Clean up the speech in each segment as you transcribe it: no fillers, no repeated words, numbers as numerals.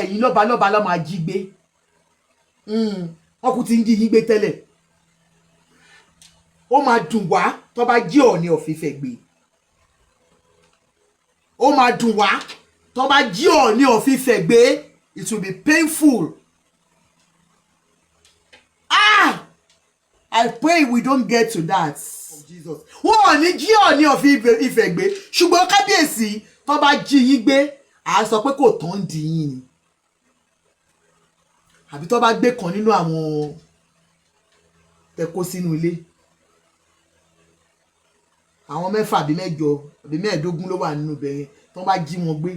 ẹ̀yin lọ́ba lọ́ba ló máa jí gbé. Wọ́n kú ti ń jí yín gbé tẹ́lẹ̀. Ó máa dùn wá tó bá jí Ọọ̀ni of Ifẹ̀ gbé. Ó máa dùn wá tó bá jí Ọọ̀ni of Ifẹ̀ gbé. It will be painful. I pray we don't get to that. Oh, Jesus. Wọ́n ò ní jí Ọọ̀ni of Ifẹ̀ gbé. Ṣùgbọ́n kábíyèsí tó bá jí yín gbé, à sọ pé kò tán di yín ni. Àbí tó bá gbé kan nínú àwọn tẹ́kó sínú ilé. Àwọn 6 àbí 8 àbí 15 ló wà nínú ibẹ̀ yẹn tó bá jí wọn gbé.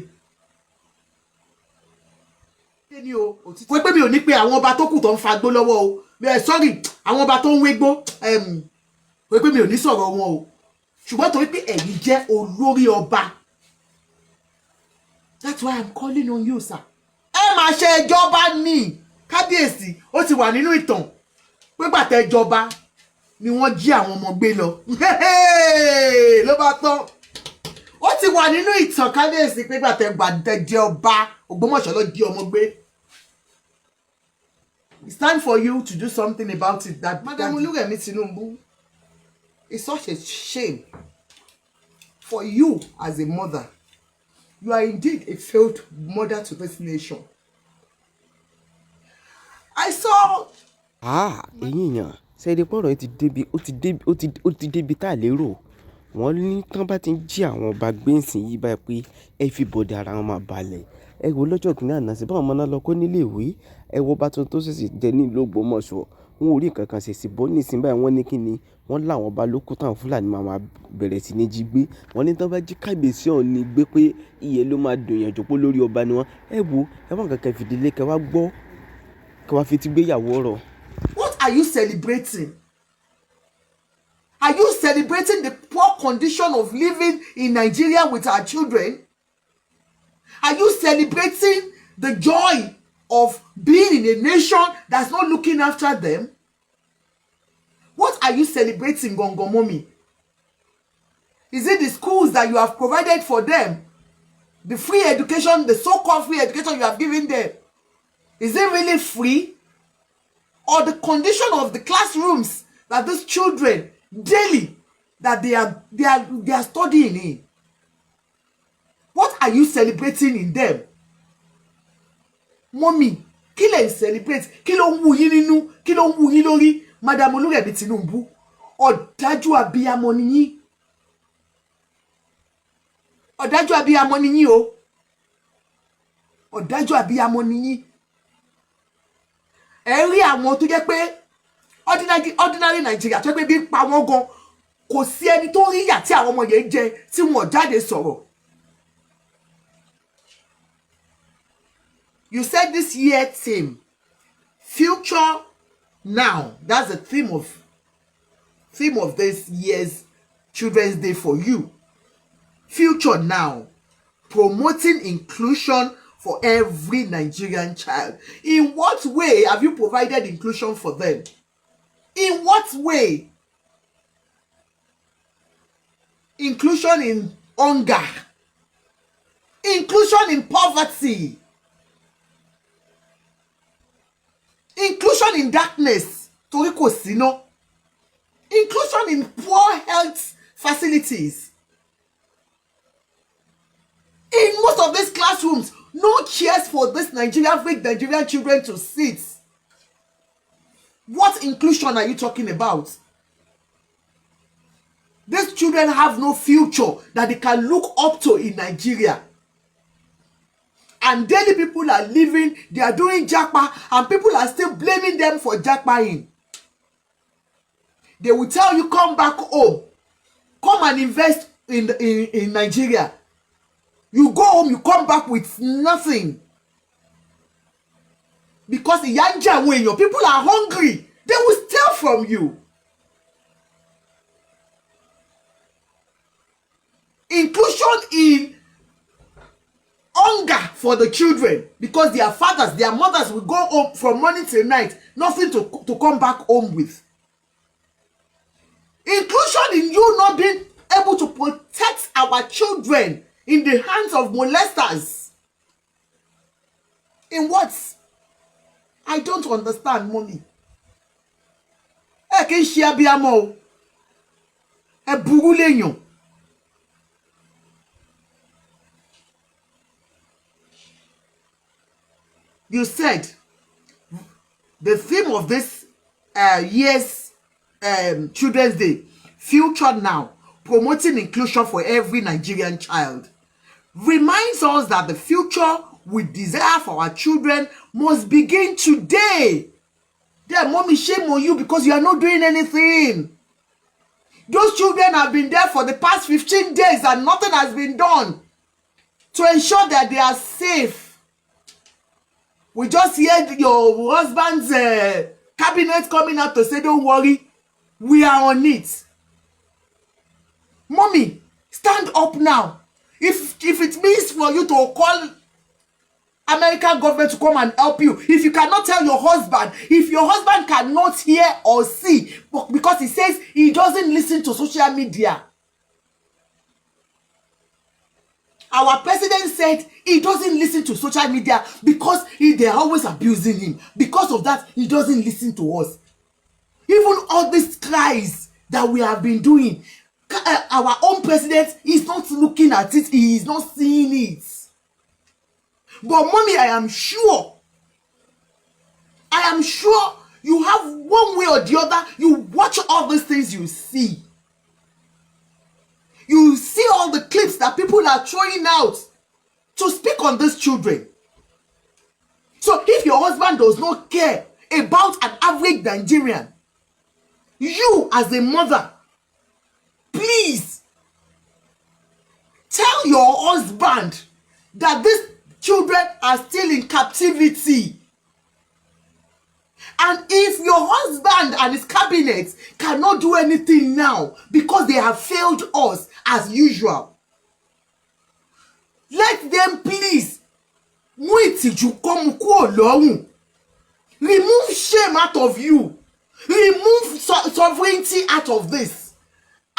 Ni o òtítọ́ pé mi ò ní pé àwọn ọba tó kù tó ń fagbó lọ́wọ́ o. Sorry, àwọn ọba tó ń wégbó pé mi ò ní sọ̀rọ̀ wọn o. Ṣùgbọ́n torí pé ẹ̀yin jẹ́ olórí ọba. That's why I'm calling on you, sir. Ẹ máa ṣe ìjọba ní kábíyèsí. Ó ti wà nínú ìtàn pé gbàtẹ́ ìjọba ni wọ́n jí àwọn ọmọ gbé lọ. Ló bá tán. Ó ti wà nínú ìtàn kábíyèsí pé gbàtẹ́ jẹ́ ọba Ògbómọ̀ṣọ́ ló jí ọmọ gbé. It's time for you to do something about it. That Madam Olúrẹ̀mí Tinubu, it's such a shame for you as a mother. You are indeed a failed mother to this nation. I saw. Ẹ̀yin èèyàn ṣẹ́ẹ́dẹ́ pọ̀rọ̀ ó ti débi tá a lérò. Wọ́n ní tán bá ti ń jí àwọn ọba gbẹ̀nsìn yìí báyìí pé ẹ fi bọ̀dẹ̀ ara wọn máa balẹ̀. Ẹ wo lọ́jọ́ kìíní àná sí báwọn ọmọ náà lọ kó nílé ìwé. Ẹ wo bá tuntun tó ṣèṣì jẹ ní ìlú Ògbómọ̀ṣọ́. Wọn ò rí nǹkan kan ṣèṣì bọ́ nísìnyí báyìí wọ́n ní kí ni wọ́n láwọn ọba lókù táwọn Fúlàní máa bẹ̀rẹ̀ sí ní jí gbé. Wọ́n ní tán bá jí kábíyèsí Ọọ̀ni gbé pé iye ló máa dùn yàn jòpó lórí ọba ni wọ́n. Ẹ wo ẹ wọ́n kankan fìdílé kẹ wá gbọ́ kẹ wá fi ti gbéyàwó ọ̀rọ̀. What are you celebrating? Are you celebrating the poor condition of living in Nigeria with our children? Are you celebrating the joy of being in a nation that's not looking after them? What are you celebrating, Gongo Mommy? Is it the schools that you have provided for them? The free education, the so-called free education you have given them? Is it really free? Or the condition of the classrooms that these children daily that they are studying in? What are you celebrating in them? Mommy, kí lẹ celebrate? Kí ló ń wù yín nínú? Kí ló ń wù yín lórí? Madam Olúrẹ̀mí Tinubu, ọ̀dájú abiyamọ ni yín. Ọ̀dájú abiyamọ ni yín o. Ọ̀dájú abiyamọ ni yín. Ẹ rí àwọn tó jẹ́ pé ordinary Nigeria tó jẹ́ pé bí ń pa wọ́n gan, kò sí ẹni tó rí ìyà tí àwọn ọmọ yẹn jẹ tí wọ́n jáde sọ̀rọ̀. You said this year theme, future now. That's the theme of this year's Children's Day for you. Future now, promoting inclusion for every Nigerian child. In what way have you provided inclusion for them? In what way? Inclusion in hunger, inclusion in poverty, inclusion in darkness, torí kò síná, inclusion in poor health facilities. In most of these classrooms, no chairs for this Nigerian children to sit. What inclusion are you talking about? These children have no future that they can look up to in Nigeria. And daily people are living, they are doing japa, and people are still blaming them for japaing. They will tell you, come back home. Come and invest in Nigeria. You go home, you come back with nothing. Because the yanja when your people are hungry, they will steal from you. Inclusion in hunger for the children, because their fathers, their mothers will go home from morning till night, nothing to come back home with. Inclusion in you not being able to protect our children in the hands of molesters. In what? I don't understand, mommy. Kì í ṣe abiyamọ o. Ẹ burú léèyàn. You said the theme of this year's Children's Day, Future Now, promoting inclusion for every Nigerian child, reminds us that the future we desire for our children must begin today. There, mommy, shame on you because you are not doing anything. Those children have been there for the past 15 days and nothing has been done to ensure that they are safe. We just heard your husband's cabinet coming out to say, don't worry, we are on it. Mommy, stand up now. If it means for you to call American government to come and help you, if you cannot tell your husband, if your husband cannot hear or see because he says he doesn't listen to social media. Our president said he doesn't listen to social media because they're always abusing him. Because of that, he doesn't listen to us. Even all these cries that we have been doing, our own president is not looking at it. He is not seeing it. But mommy, I am sure you have one way or the other, you watch all these things you see. You see all the clips that people are throwing out to speak on these children. So if your husband does not care about an average Nigerian, you as a mother, please tell your husband that these children are still in captivity. And if your husband and his cabinet cannot do anything now because they have failed us as usual, let them please remove shame out of you, remove sovereignty out of this,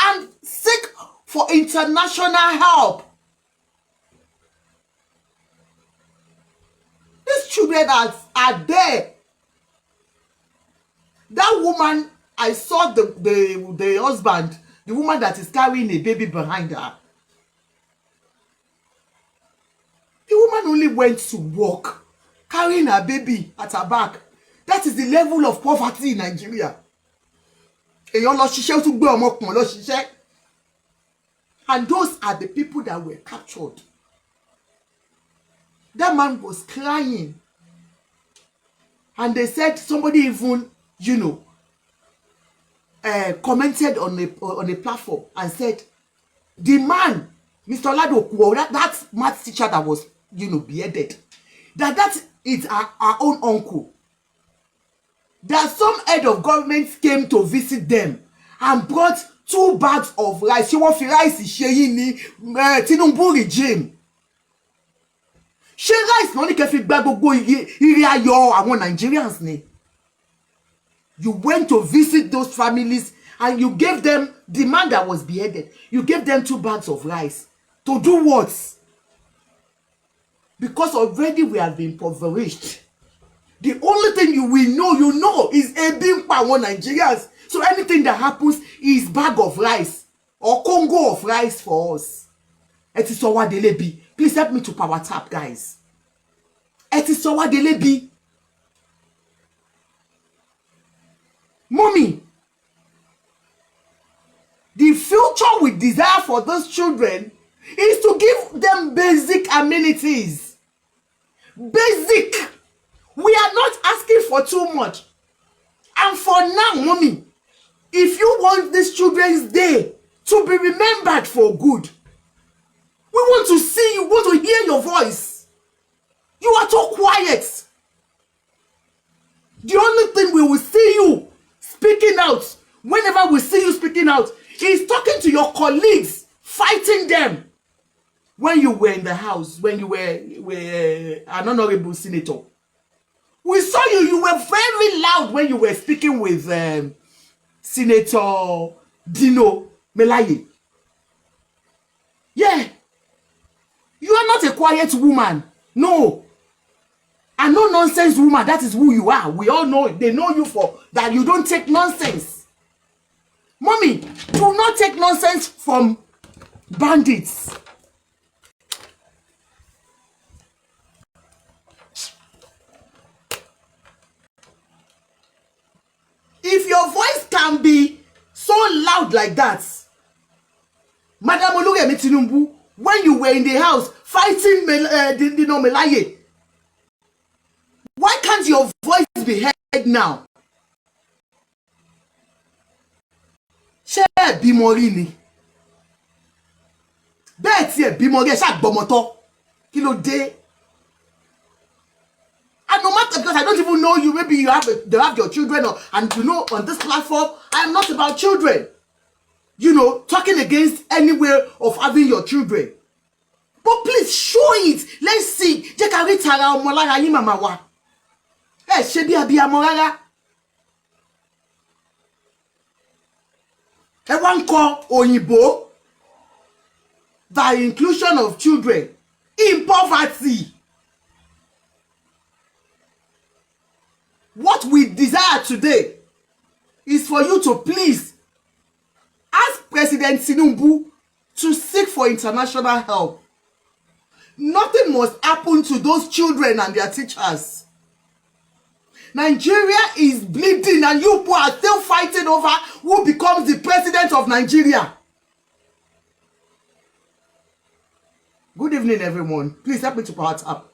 and seek for international help. These children are there. That woman, I saw the husband, the woman that is carrying a baby behind her. The woman only went to work, carrying her baby at her back. That is the level of poverty in Nigeria. And those are the people that were captured. That man was crying. And they said somebody even, commented on a platform and said, the man, Mr. Lado, that math teacher that was, beheaded, that is our own uncle. That some head of government came to visit them and brought 2 bags of rice. She want rice Sheyini Tinubu regime. She rice no ni ke fi gba gbogbo ire ayo àwọn Nigerians ni. You went to visit those families and you gave them the man that was beheaded. You gave them 2 bags of rice. To do what? Because already we have been impoverished. The only thing you know is a big power Nigerians. So anything that happens is bag of rice or Congo of rice for us. Etisowa Delebi. Please help me to power tap, guys. Etisowa Delebi. Mommy, the future we desire for those children is to give them basic amenities. Basic. We are not asking for too much. And for now, mommy, if you want this Children's Day to be remembered for good, we want to see you, want to hear your voice. You are too quiet. The only thing we will see you speaking out, whenever we see you speaking out, is talking to your colleagues, fighting them. When you were in the house, when you were an honorable senator, we saw you were very loud when you were speaking with Senator Dino Melaye. Yeah. You are not a quiet woman. No. And no nonsense woman. That is who you are. We all know. They know you for that. You don't take nonsense. Mommy, do not take nonsense from bandits. If your voice can be so loud like that, Madam Oluyemi Tinubu, when you were in the house fighting Melaye, why can't your voice be heard now? Ṣé bímọ rí ni? Bẹ́ẹ̀ tí ẹ bímọ rí ẹ ṣá gbọ́mọ tọ́. Kí ló dé? And no matter, because I don't even know you, maybe you have they have your children, and you know, on this platform, I'm not about children. You know, talking against any way of having your children. But please show it. Let's see. Jẹ́ ká rí tara ọmọ lára yín màmá wa. Ẹ ṣe bí abiyamọ rárá. Ẹ wá ń kọ òyìnbó, the inclusion of children in poverty. What we desire today is for you to please ask President Tinubu to seek for international help. Nothing must happen to those children and their teachers. Nigeria is bleeding and you people are still fighting over who becomes the president of Nigeria. Good evening, everyone. Please help me to power tap.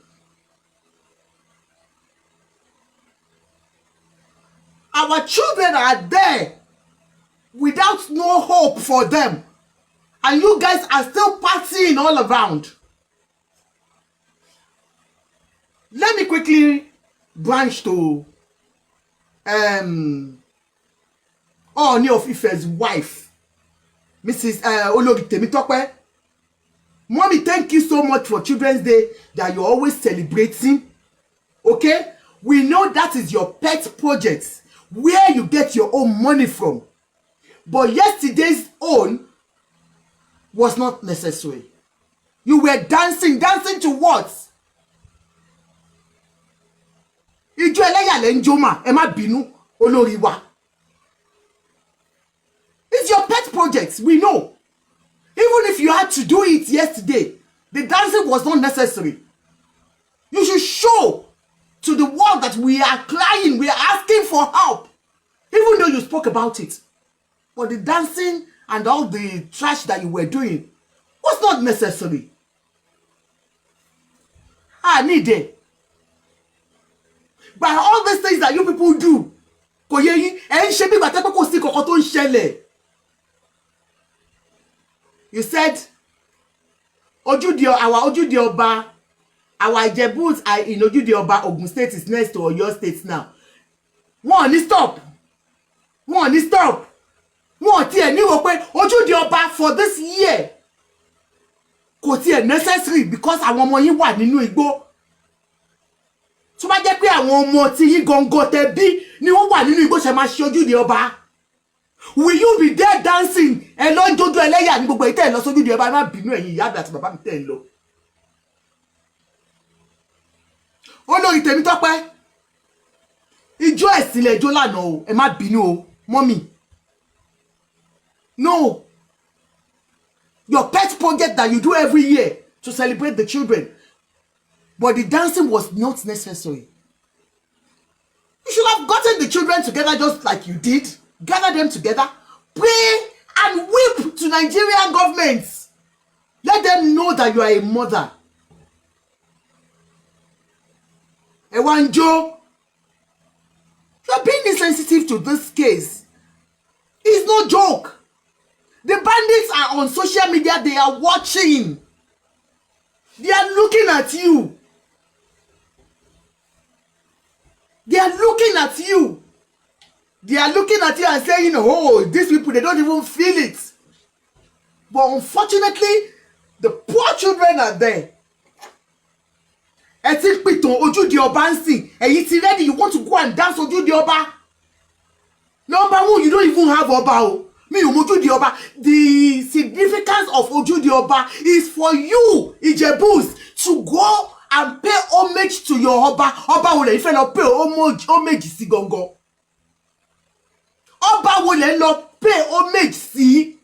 Our children are there without no hope for them. And you guys are still partying all around. Let me quickly branch to Ooni of Ife's wife, Mrs. Olori Temitope. Mommy, thank you so much for Children's Day that you're always celebrating. Okay? We know that is your pet project, where you get your own money from. But yesterday's own was not necessary. You were dancing to what? Ijó ẹlẹ́yà lẹ́ ń jó mà, ẹ má bínú, olórí wa. It's your pet project, we know. Even if you had to do it yesterday, the dancing was not necessary. You should show to the world that we are crying, we are asking for help. Even though you spoke about it. But the dancing and all the trash that you were doing was not necessary. I need it. By all these things that you people do, kò yé yín, ẹ ń ṣe bí ìgbà tẹ́ pé kò sí kankan tó ń ṣẹlẹ̀. You said, our Ojúde Ọba, our Ijebus are in Ojúde Ọba, Ogun State is next to Oyo State now. Wọ́n ní stop. Wọ́n ní stop. Wọ́n tiẹ̀ ní rò pé Ojúde Ọba for this year kò tiẹ̀ necessary because àwọn ọmọ yín wà nínú igbó. Tó bá jẹ́ pé àwọn ọmọ tí yín gangan tẹ́ bí ni wọ́n wà nínú igbó ṣe máa ṣe Ojúde Ọba. Will you be there dancing? Ẹ lọ ń jójó ẹlẹ́yà ní gbogbo ìtẹ́ ẹ̀ lọ sójúde Ọba, ẹ má bínú ẹ̀yin ìyá àti bàbá mi tẹ́ ẹ̀ lọ. Olórí Tèmítọ́pẹ́, ijó ẹ̀sìn lẹ̀ jó lánàá o, ẹ má bínú o, mommy. No. Your pet project that you do every year to celebrate the children. But the dancing was not necessary. You should have gotten the children together just like you did. Gather them together, pray and weep to Nigerian governments. Let them know that you are a mother. Ewanjo, you are being insensitive to this case. It's no joke. The bandits are on social media. They are watching. They are looking at you. They are looking at you. They are looking at you and saying, oh, these people, they don't even feel it. But unfortunately, the poor children are there. Ẹ ti pìtàn Ojúde Ọba ń sìn. Ẹ̀yin ti ready, you want to go and dance Ojúde Ọba. Number one, you don't even have Ọba o. Mi ò mọ Ojúde Ọba. The significance of Ojúde Ọba is for you, Ijebus, to go and pay homage to your Oba. Oba wo lè fẹ́ lọ pay homage sí gangan. Oba wo lè lọ pay homage sí.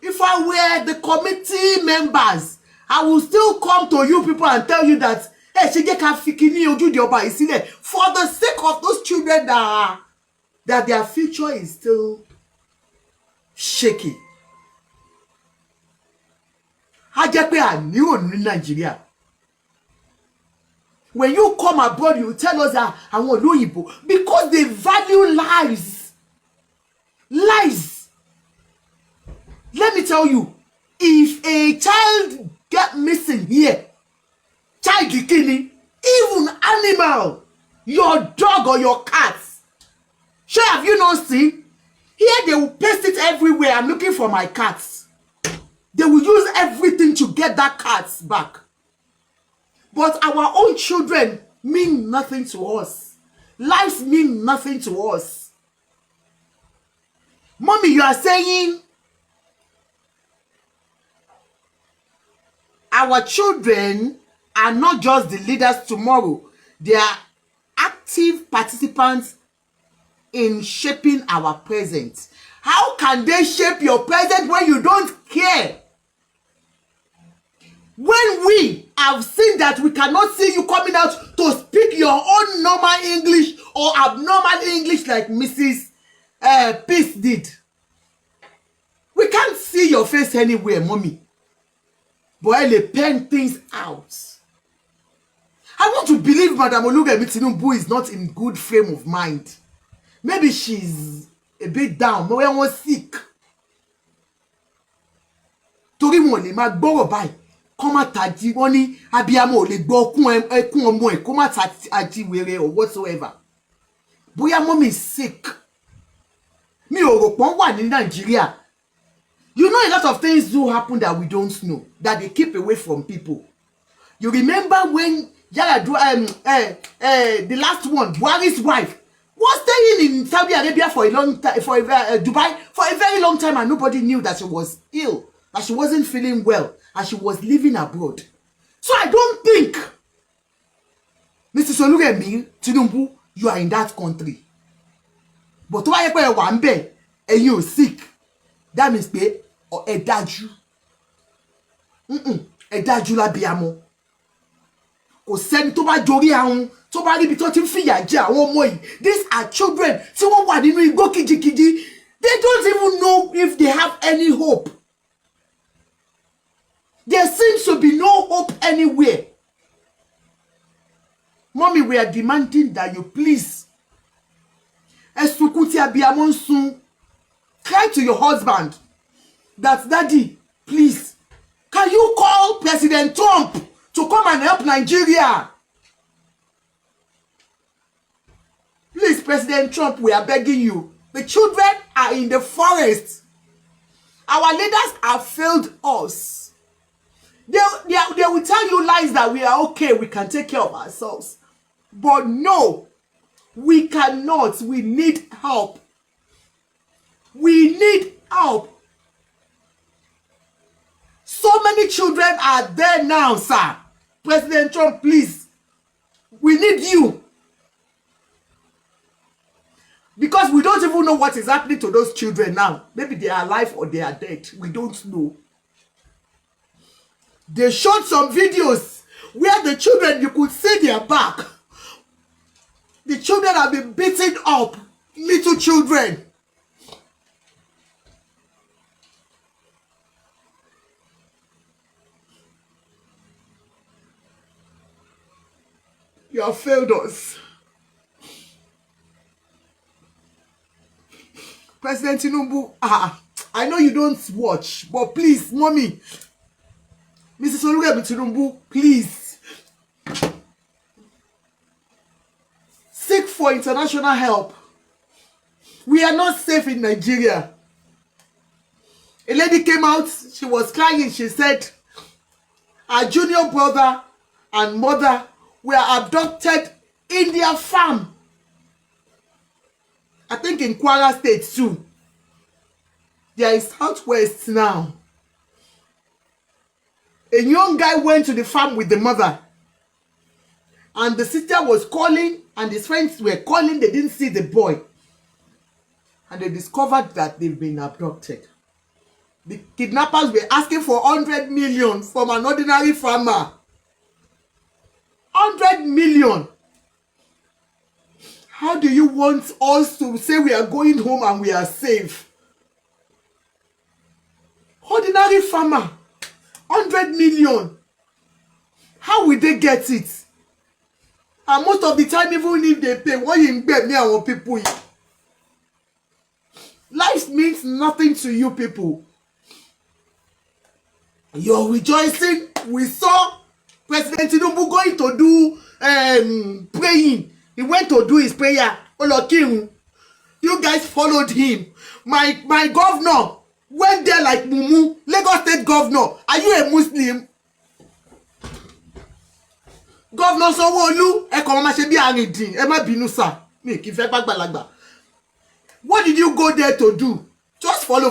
If I were the committee members, I will still come to you people and tell you that ṣe jẹ́ ká fi kíní ojúde ọba yìí sílẹ̀ for the sake of those children that their future is still shaky. A jẹ́ pé àníwò ní Nàìjíríà. When you come abroad, you tell us that àwọn ìlú òyìnbó because they value lives. Lives. Let me tell you, if a child get missing here, child killing, even animal, your dog or your cat, sure have you not seen? Here they will paste it everywhere. I'm looking for my cats. They will use everything to get that cat back. But our own children mean nothing to us. Lives mean nothing to us. Mommy, you are saying our children are not just the leaders tomorrow. They are active participants in shaping our present. How can they shape your present when you don't care? When we have seen that we cannot see you coming out to speak your own normal English or abnormal English like Mrs. Peace did. We can't see your face anywhere, mommy. But they pen things out. I want to believe Madam Oluremi Tinubu is not in good frame of mind. Maybe she's a bit down. Maybe wọ́n sick. Torí wọn lè máa gbọ́rọ̀ báyìí. Kọ́ má tají wọ́n ní abiyamọ ò lè gbọ́ ẹkún ọmọ ẹ̀ kó má tají wèrè or whatsoever. Bóyá mommy is sick. Mi ò rò pọ́n wà ní Nàìjíríà. You know a lot of things do happen that we don't know, that they keep away from people. You remember when the last one, Buhari's wife, was staying in Saudi Arabia for a long time, for Dubai for a very long time, and nobody knew that she was ill, that she wasn't feeling well, and she was living abroad. So I don't think, Mrs. Oluremi Tinubu, you are in that country. But why you are and you sick? That means pé ẹ dájú. Ẹ dájú lábíamọ. Kò sẹ́ni tó bá jorí ahun tó bá ríbi tó ti ń fìyà jẹ àwọn ọmọ yìí. These are children tí wọ́n wà nínú igbó kìjikìji. They don't even know if they have any hope. There seems to be no hope anywhere. Mommy, we are demanding that you please. Ẹ sunkún tí abíamọ ń sun. Cry to your husband that, Daddy, please, can you call President Trump to come and help Nigeria? Please, President Trump, we are begging you. The children are in the forest. Our leaders have failed us. They will tell you lies that we are okay, we can take care of ourselves. But no, we cannot. We need help. We need help. So many children are there now, sir. President Trump, please. We need you. Because we don't even know what is happening to those children now. Maybe they are alive or they are dead. We don't know. They showed some videos where the children, you could see their back. The children have been beaten up. Little children. You have failed us. President Tinubu, I know you don't watch, but please, mommy, Mrs. Oluremi Tinubu, please seek for international help. We are not safe in Nigeria. A lady came out, she was crying, she said, her junior brother and mother were abducted in their farm. I think in Kwara State too. There is Southwest now. A young guy went to the farm with the mother, and the sister was calling, and his friends were calling. They didn't see the boy, and they discovered that they've been abducted. The kidnappers were asking for 100 million from an ordinary farmer. 100 million. How do you want us to say we are going home and we are safe? Ordinary farmer, 100 million. How will they get it? And most of the time, even if they pay, what you get me our people? Life means nothing to you people. You're rejoicing. We saw President Tinubu going to do praying. He went to do his prayer. Olokiru. You guys followed him. My governor went there like Mumu. Lagos State governor. Are you a Muslim? Governor Soro, ẹ kàn máa ṣe bí arìndìn. Ẹ má bínú sir. Mi kì í fẹ́ gbàgbàlagbà. What did you go there to do? Just follow.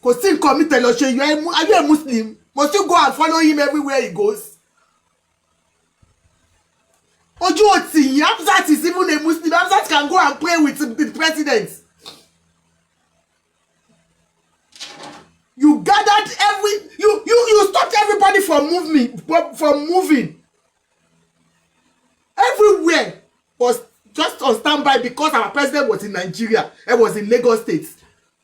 Kò sí nǹkan mi tẹ̀lé ṣe. Are you a Muslim? Must you go and follow him everywhere he goes? Ojú òtì yìí, Hamzat is even a Muslim. Hamzat can go and pray with the president. You gathered you stopped everybody from moving. Everywhere was just on standby because our president was in Nigeria. It was in Lagos State.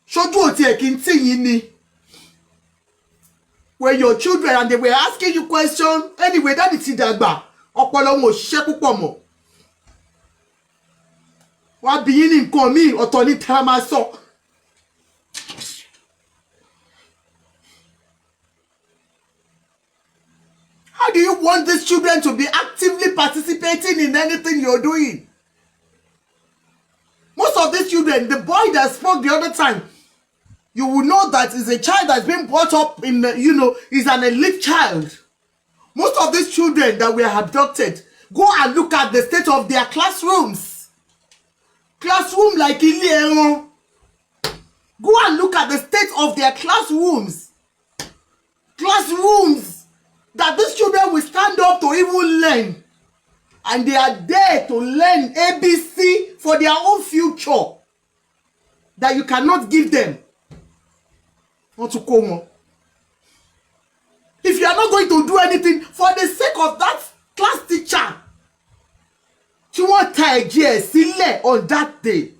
Ṣojú òtì ẹ̀ kí n tì yín ni. Were your children and they were asking you questions. Anyway, that is dàgbà. Ọpọlọ wọn ò ṣiṣẹ́ púpọ̀ mọ́. Wọ́n á bí yín ní nǹkan míì ọ̀tọ̀ ní tá a máa sọ. How do you want these children to be actively participating in anything you're doing? Most of these children, the boy that spoke the other time, you will know that is a child that's been brought up in, is an elite child. Most of these children that were abducted, go and look at the state of their classrooms. Classroom like ilé ẹran. Go and look at the state of their classrooms. Classrooms that these children will stand up to even learn. And they are there to learn ABC for their own future. That you cannot give them. Not to come. If you are not going to do anything for the sake of that class teacher, she won't tie sílẹ̀ on that day.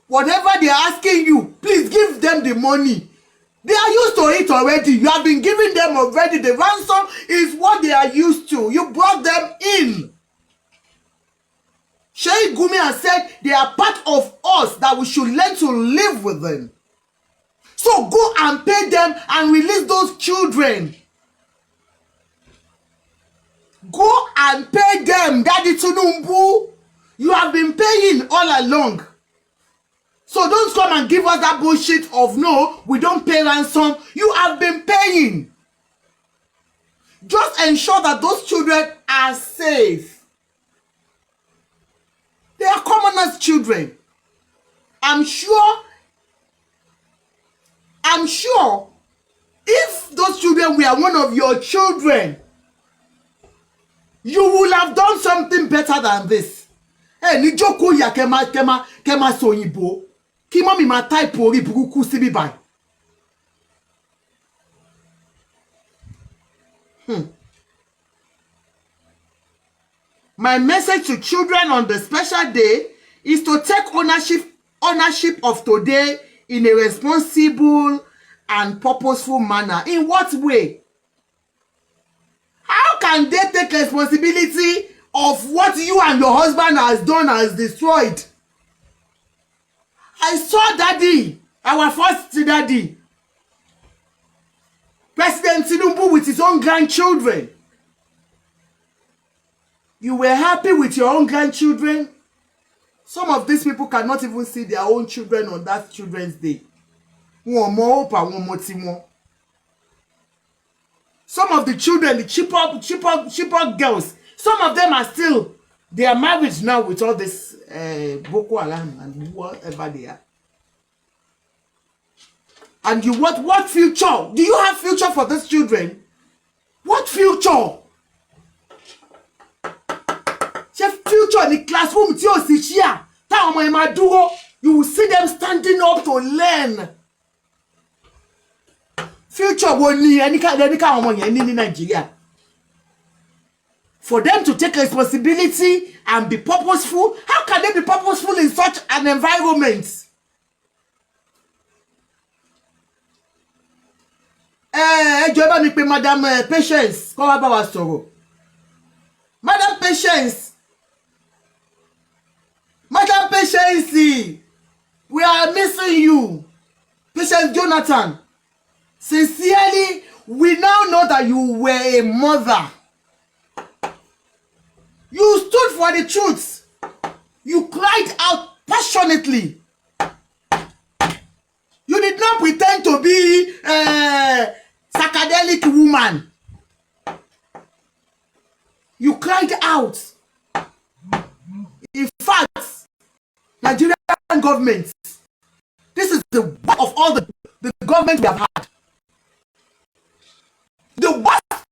Whatever they are asking you, please give them the money. They are used to it already. You have been giving them already. The ransom is what they are used to. You brought them in. Sheikh Gumi has said they are part of us, that we should learn to live with them. So go and pay them and release those children. Go and pay them, Daddy Tinubu. You have been paying all along. So don't come and give us that bullshit of no, we don't pay ransom. You have been paying. Just ensure that those children are safe. They are commoners' children. I'm sure if those children were one of your children, you will have done something better than this. Hey, ni jókòó ya kema sòyìnbó. Kí mọ́mì máa type orí burúkú síbí báyìí. My message to children on the special day is to take ownership of today in a responsible and purposeful manner. In what way? How can they take responsibility of what you and your husband has done, has destroyed? I saw Daddy, our first Daddy, President Tinubu, with his own grandchildren. You were happy with your own grandchildren? Some of these people cannot even see their own children on that Children's Day. Some of the children, the cheaper girls, some of them are still, they are married now with all this Boko Haram and whatever they are. And you what future? Do you have future for these children? What future? Future in the classroom tí o sì ṣíà táwọn ọmọ ẹ máa dúró, you will see them standing up to learn. Future wo ni ẹni káwọn ọmọ yẹn ní Nigeria? For them to take responsibility and be purposeful, how can they be purposeful in such an environment? Ẹjọ́ bá mi pè Madam Patience kó wá bá wa sọ̀rọ̀. Madam Patience. Madam Patience, we are missing you. Patience Jonathan, sincerely, we now know that you were a mother. You stood for the truth. You cried out passionately. You did not pretend to be a psychedelic woman. You cried out. In fact, Nigerian government, this is the worst of all the government we have had. The worst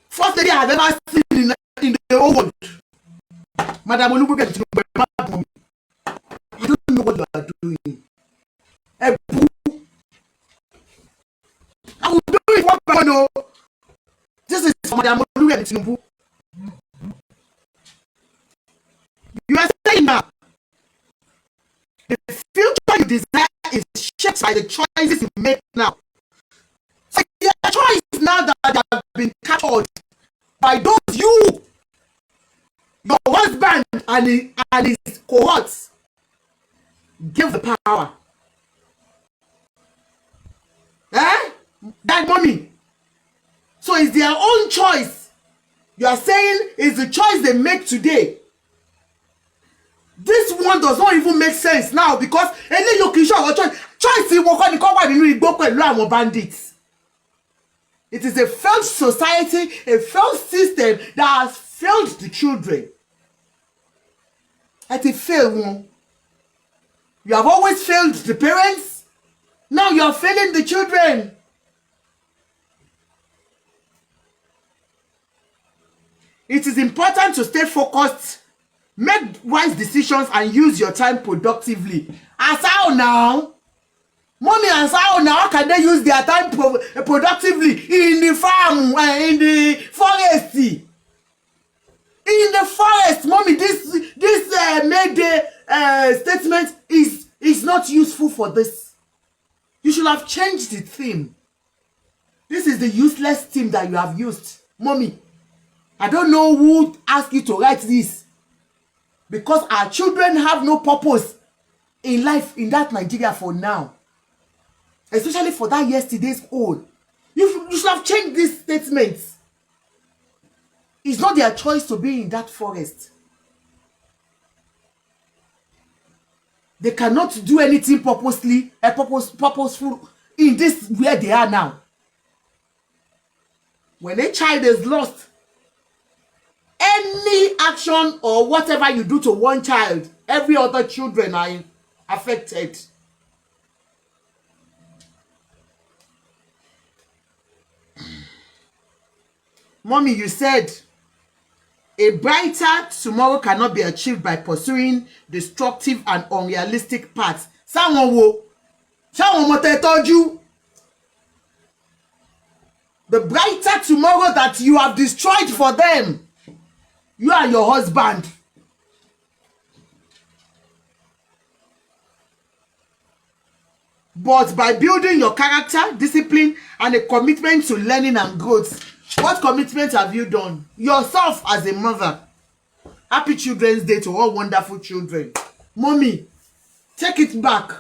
first lady I have ever seen in the whole world. Madam Oluwo, you don't know what you are doing. I will do it one by one. This is for Madam Oluwo. You are saying that the future you desire is shaped by the choices you make now. So your choice now that have been captured by those your husband and his cohorts give the power. That money. So it's their own choice. You are saying it's the choice they make today. This one does not even make sense now because choice bandits. It is a failed society, a failed system that has failed the children. At a failed one. You have always failed the parents. Now you are failing the children. It is important to stay focused, make wise decisions, and use your time productively. As how now? Mommy, as how now? How can they use their time productively in the farm, in the forest? In the forest, mommy, this Mayday statement is not useful for this. You should have changed the theme. This is the useless theme that you have used, mommy. I don't know who asked you to write this. Because our children have no purpose in life in that Nigeria for now. Especially for that yesterday's old. You should have changed these statements. It's not their choice to be in that forest. They cannot do anything purposeful in this where they are now. When a child is lost, any action or whatever you do to one child, every other children are affected. Mommy, you said a brighter tomorrow cannot be achieved by pursuing destructive and unrealistic paths. The brighter tomorrow that you have destroyed for them, you and your husband. But by building your character, discipline, and a commitment to learning and growth, what commitment have you done? Yourself as a mother. Happy Children's Day to all wonderful children. Mommy, take it back.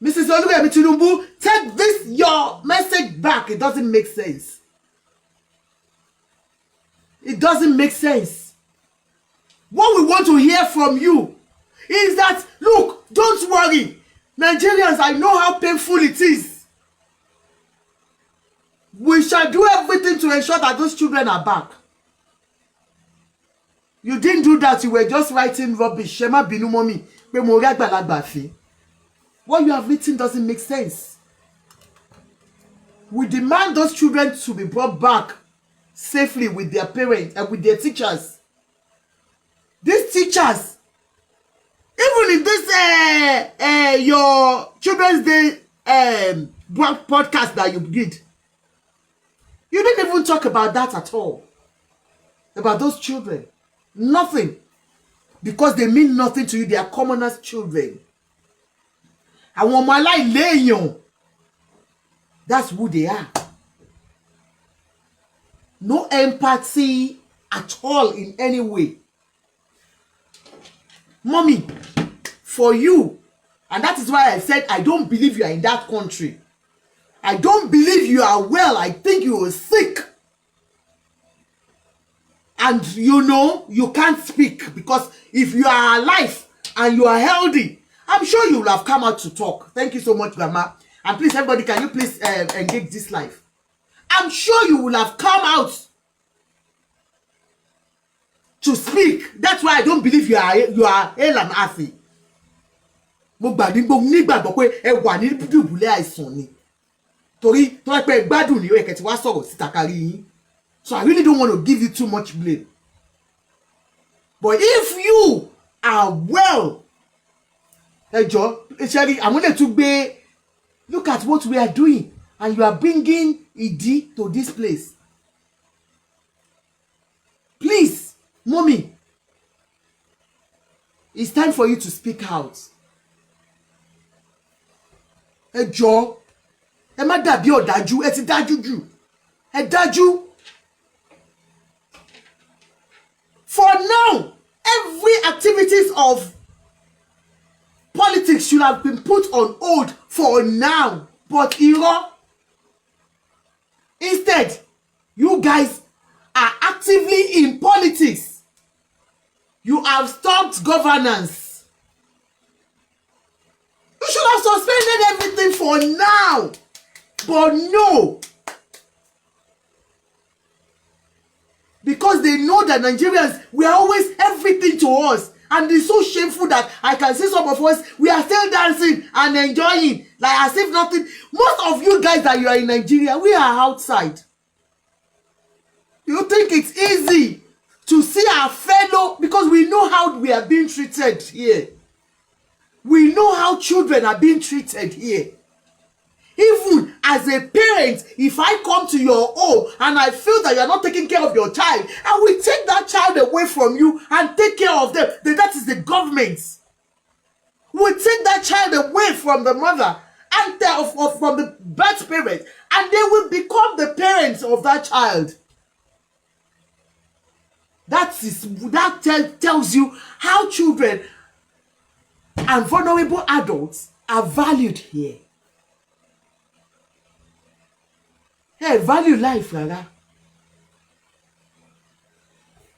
Mrs. Oluwo, take this, your message back. It doesn't make sense. It doesn't make sense. What we want to hear from you is that, look, don't worry. Nigerians, I know how painful it is. We shall do everything to ensure that those children are back. You didn't do that. You were just writing rubbish. Shema binu mommy. Pe mo ri agbalagba fi. What you have written doesn't make sense. We demand those children to be brought back safely with their parents and with their teachers. These teachers, even in this your Children's Day podcast that you did, you didn't even talk about that at all. About those children. Nothing. Because they mean nothing to you. They are commoners' children. Àwọn ọmọ aláìléèyàn. That's who they are. No empathy at all in any way. Mommy, for you, and that is why I said I don't believe you are in that country. I don't believe you are well. I think you are sick. And you know, you can't speak, because if you are alive and you are healthy, I'm sure you will have come out to talk. Thank you so much, Grandma. And please, everybody, can you please engage this live? I'm sure you will have come out to speak. That's why I don't believe you are hale and healthy. Mo nígbàgbọ́ pé ẹ wà ní dùbúlẹ̀ àìsàn ni. Torí tó wá pé gbádùn ni ó yẹ kẹ́ ti wá sọ̀rọ̀ síta kárí yín. So I really don't want to give you too much blame. But if you are well, Sherry, I'm going to look at what we are doing, and you are bringing Idi to this place. Please, Mommy, it's time for you to speak out. Ẹ má dàbí ọ̀dájú, ẹ ti dájú jù. Ẹ dájú. For now, every activities of politics should have been put on hold for now. But irọ́. Instead, you guys are actively in politics. You have stopped governance. You should have suspended everything for now. But no. Because they know that Nigerians, we are always everything to us. And it's so shameful that I can see some of us, we are still dancing and enjoying. Like as if nothing. Most of you guys that you are in Nigeria, we are outside. You think it's easy to see our fellow, because we know how we are being treated here. We know how children are being treated here. Even as a parent, if I come to your home and I feel that you are not taking care of your child, I will take that child away from you and take care of them. That is the government. We take that child away from the mother and from the birth parent, and they will become the parents of that child. That tells you how children and vulnerable adults are valued here. Hey, value life, rara.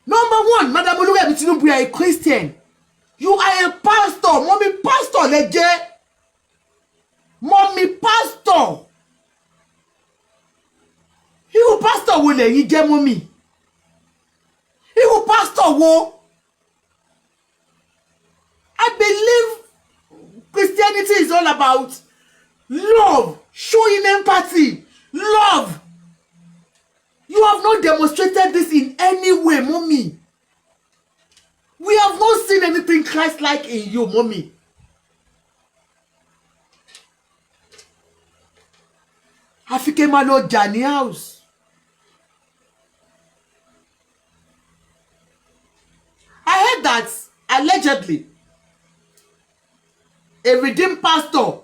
Number one, Madam Oluwo, you are a Christian. You are a pastor. Mommy, pastor, leje. Mommy, pastor. You pastor wo le yin je, mommy. You pastor wo. I believe Christianity is all about love, showing empathy. Love. You have not demonstrated this in any way, mommy. We have not seen anything Christ-like in you, mommy. Afike ma lọ jà ní house. I heard that allegedly a redeemed pastor,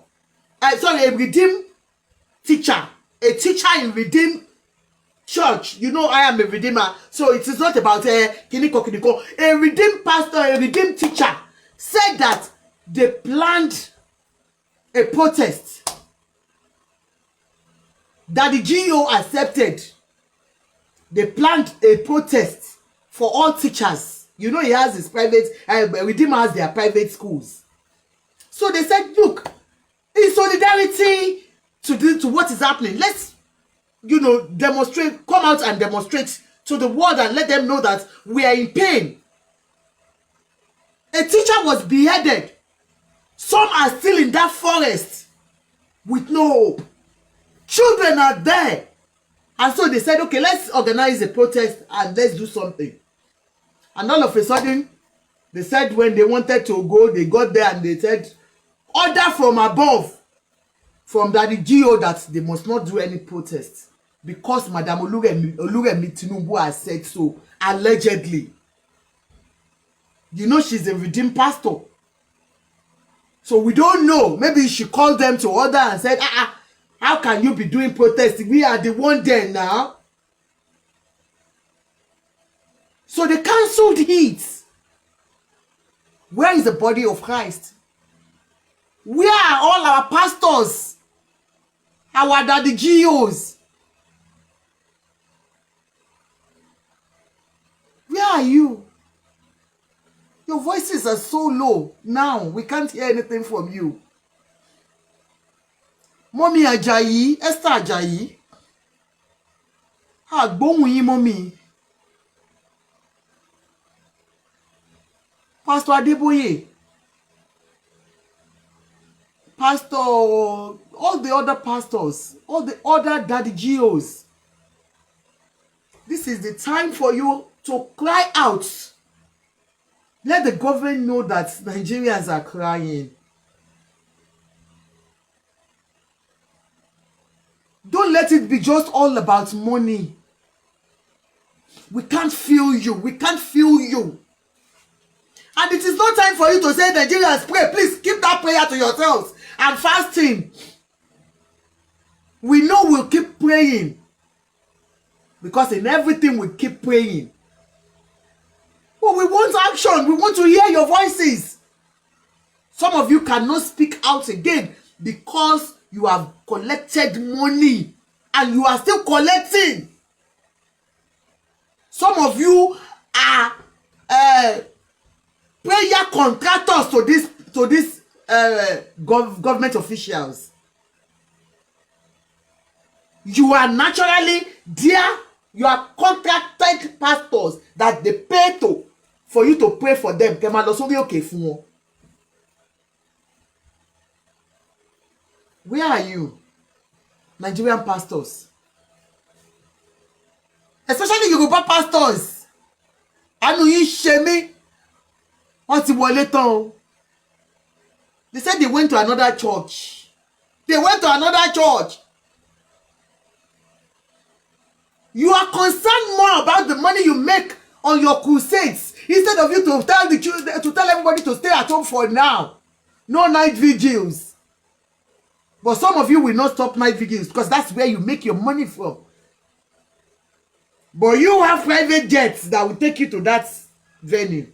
a redeemed teacher, a teacher in Redeemed Church. You know I am a redeemer, so it is not about kiniko. A redeemed pastor, a redeemed teacher said that they planned a protest that the GO accepted. They planned a protest for all teachers. You know he has his private, Redeemer has their private schools. So they said, look, in solidarity to what is happening, let's demonstrate, come out and demonstrate to the world and let them know that we are in pain. A teacher was beheaded Some are still in that forest with no hope. Children are there. And so they said, okay, let's organize a protest and let's do something. And all of a sudden, they said when they wanted to go, they got there and they said, order from above, from Daddy Gio, that they must not do any protest because Madam Oluremi Tinubu has said so, allegedly. You know, she's a redeemed pastor. So we don't know. Maybe she called them to order and said, how can you be doing protest? We are the one there now. So they cancelled it. Where is the body of Christ? Where are all our pastors? Our Daddy Gios? Where are you? Your voices are so low now. We can't hear anything from you. Mommy Ajayi, Esther Ajayi. Gbóhùn yín, mommy. Pastor Adeboye. Pastor, all the other pastors, all the other Daddy Gios. This is the time for you to cry out. Let the government know that Nigerians are crying. Don't let it be just all about money. We can't feel you. We can't feel you. And it is not time for you to say, Nigerians, pray. Please keep that prayer to yourselves. And fasting. We know we'll keep praying. Because in everything we keep praying. But we want action. We want to hear your voices. Some of you cannot speak out again because you have collected money and you are still collecting. Some of you are prayer contractors to this government officials. You are naturally there. You are contracted pastors that they pay to for you to pray for them. Where are you, Nigerian pastors? Especially Yoruba pastors. Anu yin ṣe mí. Wọ́n ti wọlé tán o. They said they went to another church. They went to another church. You are concerned more about the money you make on your crusades instead of you to tell the children, to tell everybody to stay at home for now. No night vigils. But some of you will not stop night vigils because that's where you make your money from. But you have private jets that will take you to that venue.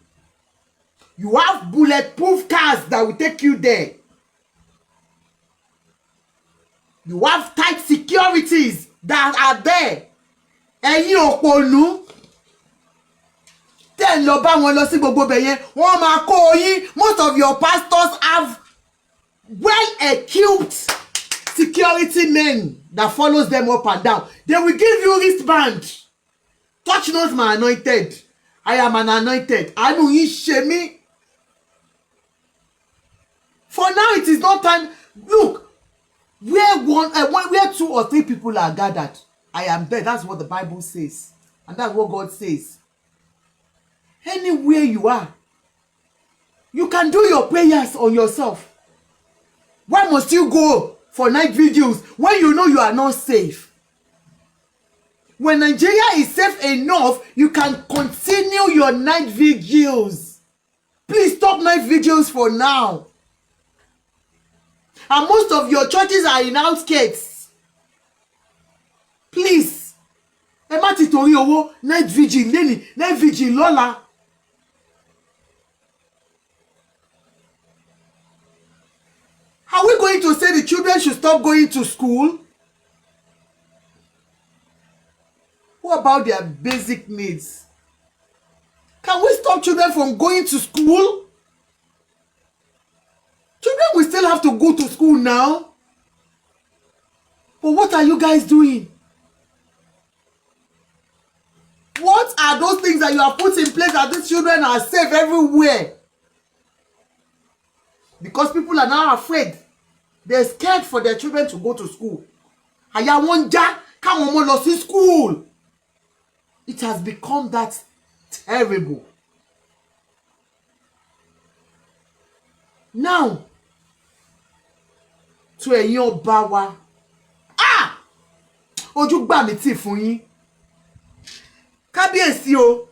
You have bulletproof cars that will take you there. You have tight securities that are there. Ẹ̀yin òpònú tẹ́ ń lọ bá wọn lọ sí gbogbo bẹ̀ yẹn wọ́n máa kó yín. Most of your pastors have well-equipped security men that follows them up and down. They will give you wristband. Touch not my anointed. I am an anointed. Àánú yín ṣe mí. For now, it is not time. Look, where 2 or 3 people are gathered, I am there. That's what the Bible says. And that's what God says. Anywhere you are, you can do your prayers on yourself. Why must you go for night vigils when you know you are not safe? When Nigeria is safe enough, you can continue your night vigils. Please stop night vigils for now. And most of your churches are in outskirts. Please, ẹ má ti torí owó night vigil lẹ́nìí, night vigil lọ́la. Are we going to say the children should stop going to school? What about their basic needs? Can we stop children from going to school? Children will still have to go to school now. But what are you guys doing? What are those things that you have put in place that these children are safe everywhere? because people are now afraid. They're scared for their children to go to school. Àyà wọn ń já káwọn ọmọ lọ sí school. It has become that terrible. Now, to ẹ̀yin ọba wa, ojú gbà mí tì fún yín. Kábíyèsí o,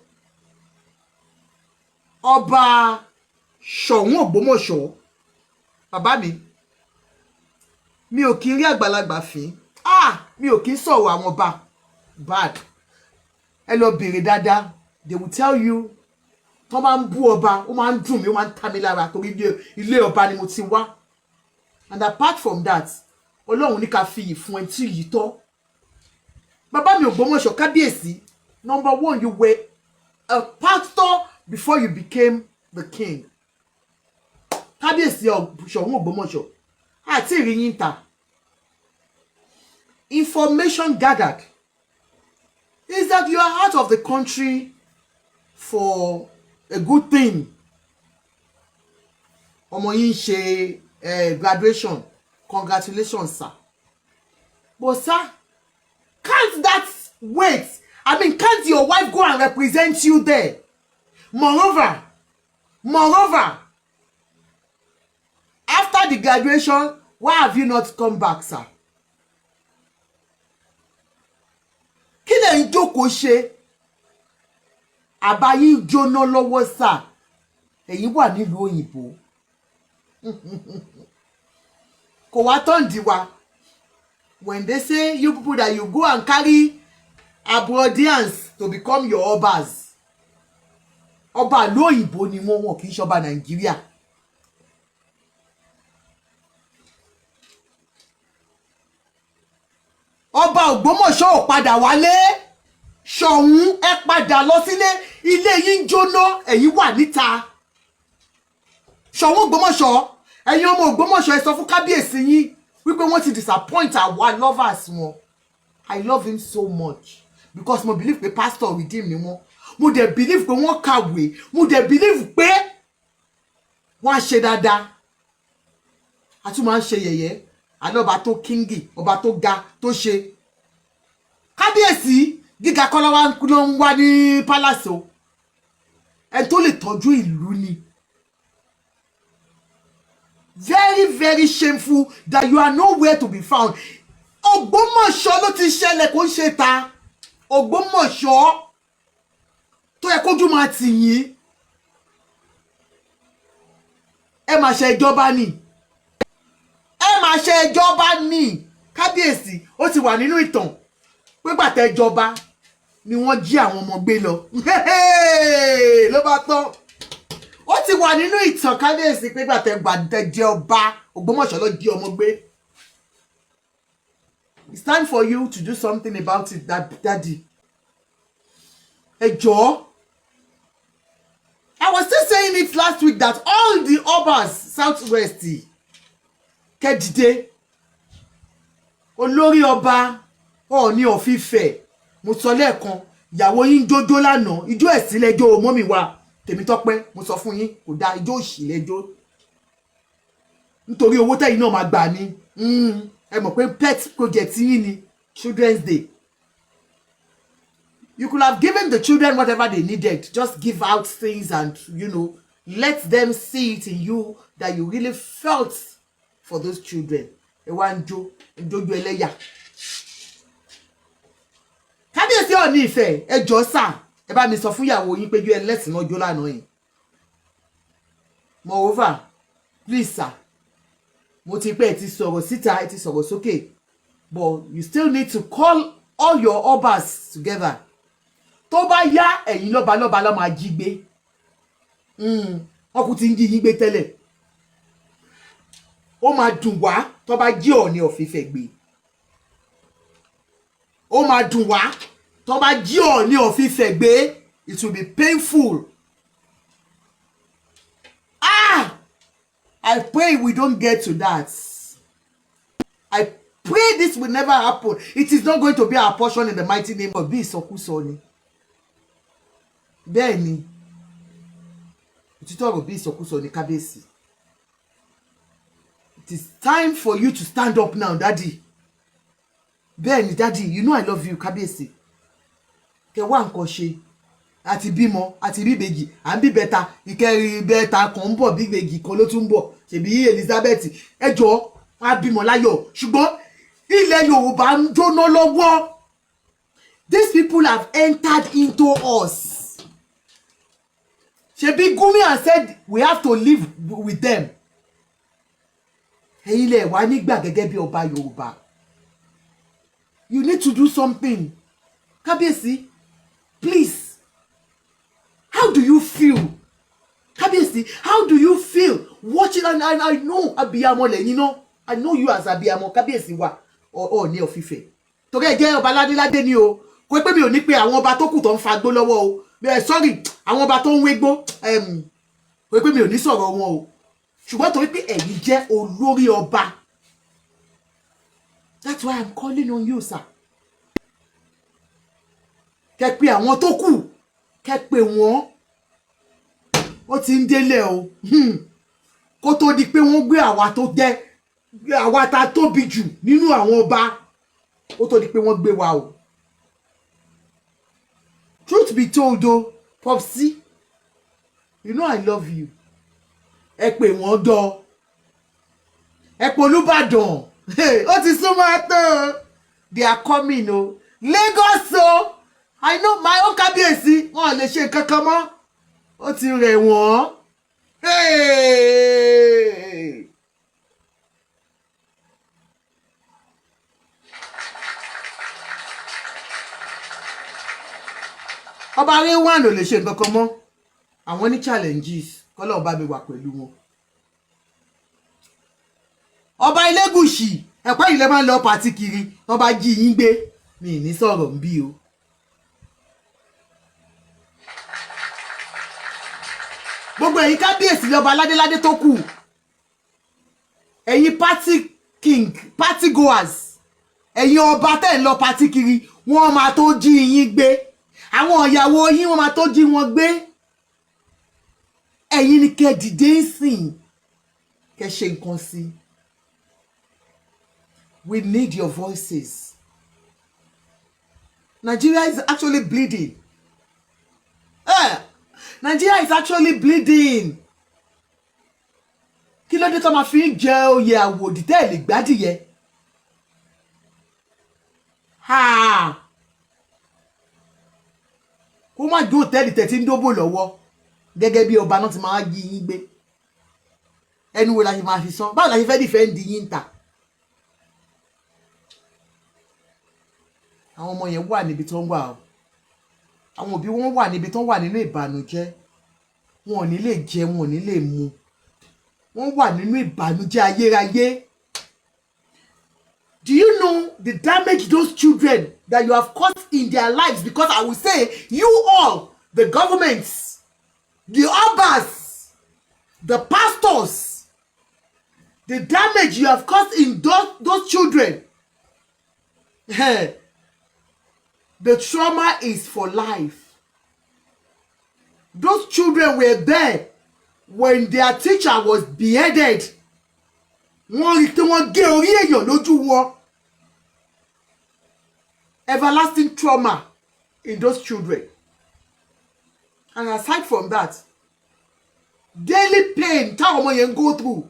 ọba Ṣọ̀ún Ògbómọ̀ṣọ́, bàbá mi ò kí ń rí àgbàlagbà fín. Mi ò kí ń sọ̀rọ̀ àwọn ọba bad. Ẹ lọ bèrè dáadáa, they will tell you, tó máa ń bú ọba, ó máa ń dùn mí, ó máa ń ta mí lára torí ilé ọba ni mo ti wá. And apart from that, Ọlọ́run ní ká fi iyì fún ẹni tí iyì tọ́. Bàbá mi Ògbómọ̀ṣọ́, kábíyèsí, number one, you were a pastor before you became the king. Kábíyèsí Ṣọ̀ún Ògbómọ̀ṣọ́, àti ìrìn yín ta. Information gathered is that you are out of the country for a good thing. Ọmọ yín ṣe graduation. Congratulations, sir. But sir, can't that wait? I mean, can't your wife go and represent you there? Moreover, after the graduation, why have you not come back, sir? Kí lẹ̀ ń jókòó ṣe? Àbá yín jóná lọ́wọ́, sir. Ẹ̀yin wà nílùú òyìnbó. Kò wá tán di wa. When they say you people that you go and carry abroadians to become your obas. Ọba ìlú òyìnbó ni wọ́n kì í ṣọba Nàìjíríà. Ọba Ògbómọ̀ṣọ́ ò padà wálé. Ṣọ̀ún ẹ padà lọ sílé. Ilé yín jóná, ẹ̀yin wà níta. Ṣọ̀ún Ògbómọ̀ṣọ́, ẹ̀yin ọmọ Ògbómọ̀ṣọ́ ẹ sọ fún kábíyèsí yín wípé wọ́n ti disappoint our lovers wọn. I love him so much because mo believe pé pastor redeem ni wọ́n. Mo dẹ̀ believe pé wọ́n kàwé. Mo dẹ̀ believe pé wọ́n á ṣe dáadáa. A tún máa ń ṣe yẹ̀yẹ́. Àná ọba tó kíngì, ọba tó ga tó ṣe. Kábíyèsí gíga kọ́ ló ń wá ní palace o. Ẹni tó lè tọ́jú ìlú ni. Very, very shameful that you are nowhere to be found. Ògbómọ̀ṣọ́ ló ti ṣẹlẹ̀ kó ń ṣe ta. Ògbómọ̀ṣọ́ tó yẹ kójú máa tì yín. Ẹ máa ṣe ìjọba ni. Ẹ máa ṣe ìjọba ni. Kábíyèsí ó ti wà nínú ìtàn pé gbàtẹ́ ìjọba ni wọ́n jí àwọn ọmọ gbé lọ. Ló bá tán. Ó ti wà nínú ìtàn kábíyèsí pé gbàtẹ́ jẹ́ ọba Ògbómọ̀ṣọ́ ló jí ọmọ gbé. It's time for you to do something about it, daddy. Ẹ jọ̀ọ́. I was still saying it last week that all the obas southwest kẹ́dìdé olórí ọba Ọọ̀ni of Ifẹ̀ mo sọ lẹ́ẹ̀kan ìyàwó yín jójó lánàá ijó ẹ̀sìn lẹ́jọ́ mọ́mì wa Tèmítọ́pẹ́ mo sọ fún yín kò dá ijó òṣì lẹ́jọ́ nítorí owó tẹ́yìn náà máa gbà ní ẹ mọ̀ pé pet project yín ni Children's Day. You could have given the children whatever they needed. Just give out things and, let them see it in you that you really felt for those children. Ẹ wá ń jó ẹlẹ́yà. Kábíyèsí Ọọ̀ni Ifẹ̀, ẹ jọ̀ọ́ sà, ẹ bá mi sọ fún ìyàwó yín pé jó ẹlẹ́sìn náà jó lánàá yìí. Moreover, please sir, mo ti pé ẹ ti sọ̀rọ̀ síta, ẹ ti sọ̀rọ̀ sókè, but you still need to call all your obas together. Tó bá yá ẹ̀yin lọ́balọ́ba ló máa jí gbé. Wọ́n kú ti ń jí yín gbé tẹ́lẹ̀. Ó máa dùn wá tó bá jí Ọọ̀ni of Ifẹ̀ gbé. Ó máa dùn wá tó bá jí Ọọ̀ni of Ifẹ̀ gbé. It will be painful. I pray we don't get to that. I pray this will never happen. It is not going to be our portion in the mighty name of bí ìsọkúsọ ni. Bẹ́ẹ̀ ni òtítọ́ ọ̀rọ̀ bí ìsọkúsọ ní kábíyèsí. It is time for you to stand up now, daddy. Bẹ́ẹ̀ni, daddy, you know I love you, kábíyèsí. Kẹ wá nǹkan ṣe. Àti bímọ, àti bí ìbejì, à ń bí bẹ́ta, ìkẹrin bẹ́ta kan ń bọ̀, bí ìbejì kan ló tún ń bọ̀. Ṣèbí Elizabeth, ẹ jọ̀ọ́, wọ́n á bímọ láyọ̀. Ṣùgbọ́n ilẹ̀ Yorùbá ń jóná lọ́wọ́. These people have entered into us. Ṣebí Gumi has said we have to live with them. Ẹ̀yin lẹ wá nígbà gẹ́gẹ́ bí ọba Yorùbá. You need to do something. Kábíyèsí, please. How do you feel? Kábíyèsí, how do you feel watching? And I know abiyamọ lẹ́yìn náà. I know you as abiyamọ, Kábíyèsí wa. Ní Ọ̀fífẹ́. Torí ẹ jẹ́ ọba ládéládé ni o. Kò pé mi ò ní pé àwọn ọba tó kù tó ń fagbó lọ́wọ́ o. Sorry, àwọn ọba tó ń wégbó. Kò pé mi ò ní sọ̀rọ̀ wọn o. Ṣùgbọ́n torí pé ẹ̀yin jẹ́ olórí ọba. That's why I'm calling on you, sir. Kẹ́ pé àwọn tó kù. Kẹ́ pé wọ́n. Ó ti ń délẹ̀ o. Kó tó di pé wọ́n gbé àwa tó jẹ́ àwa tá tóbi jù nínú àwọn ọba. Ó tó di pé wọ́n gbé wa o. Truth be told o, Popsi, you know I love you. Ẹ pè wọ́n dọ̀. Ẹ pè Olúbàdàn. Ó ti súnmọ́ tó. They are coming o. Lagos o. I know my own Kábíyèsí. Wọ́n lè ṣe nǹkan kan mọ́. Ó ti rẹ̀ wọ́n. Ọba Rewan ò lè ṣe nǹkan kan mọ́. Àwọn ní challenges. Kọ́lọ́run bá mi wà pẹ̀lú wọn. Ọba Elégùṣì, ẹ̀pẹ́ ilẹ̀ máa ń lọ pàtí kiri. Wọ́n bá jí yín gbé. Mi ní sọ̀rọ̀ ń bí o. Gbogbo ẹ̀yin Kábíyèsí lọ́ba ládéládé tó kù. Ẹ̀yin party king, party goers. Ẹ̀yin ọba tẹ́ ń lọ pàtí kiri. Wọ́n máa tó jí yín gbé. Àwọn ìyàwó yín wọ́n máa tó jí wọn gbé. Ẹ̀yin ni kẹ́ dìde sìn. Kẹ́ ṣe nǹkan sí. We need your voices. Nigeria is actually bleeding. Nigeria is actually bleeding. Kí ló dé tó máa fi ń jẹ oyè àwòdì tẹ́ lè gbádìyẹ? Kó má jó hòtẹ́ẹ̀lì tẹ̀ tí ń dóbò lọ́wọ́. Gẹ́gẹ́ bí ọba náà ti máa jí yín gbé. Ẹnu wo la ṣe máa fi sán? Báwo la ṣe fẹ́ dìfẹ́ǹdì yín ta? Àwọn ọmọ yẹn wà níbi tó ń wà o. Àwọn òbí wọn wà níbi tó ń wà nínú ìbànújẹ́. Wọn ò ní lè jẹ, wọn ò ní lè mu. Wọ́n wà nínú ìbànújẹ́ ayérayé. Do you know the damage those children that you have caused in their lives? Because I will say, you all, the governments, the obas, the pastors, the damage you have caused in those children. The trauma is for life. Those children were there when their teacher was beheaded. Wọ́n rí tí wọ́n gé orí èèyàn lójú wọn. Everlasting trauma in those children. And aside from that, daily pain táwọn ọmọ yẹn go through.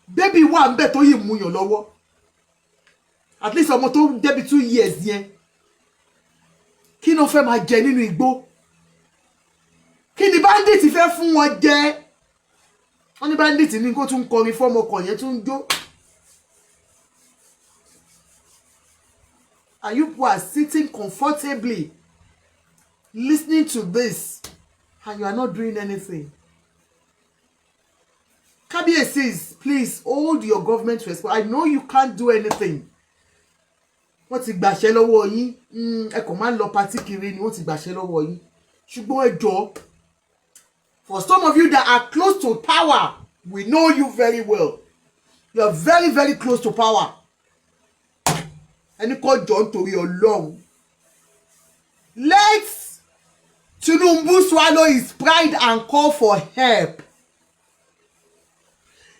Baby wà ń bẹ̀ tó yìí mú yàn lọ́wọ́. At least ọmọ tó débi 2 years yẹn. Kí ló fẹ́ máa jẹ nínú igbó? Kí ni bandit fẹ́ fún wọn jẹ? Wọ́n ní bandit ní kó tún kọrin fọ́mọ ọkọ̀ yẹn tún jó. And you are sitting comfortably listening to this and you are not doing anything. Kábíyèsí, please hold your government responsible. I know you can't do anything. Wọ́n ti gbàṣẹ lọ́wọ́ yín. Ẹ kàn máa ń lọ pátí kiri ni wọ́n ti gbàṣẹ lọ́wọ́ yín. Ṣùgbọ́n ẹ jọ̀ọ́, for some of you that are close to power, we know you very well. You are very, very close to power. Ẹni kọ́ jọ nítorí Ọlọ́run. Let Tinubu swallow his pride and call for help.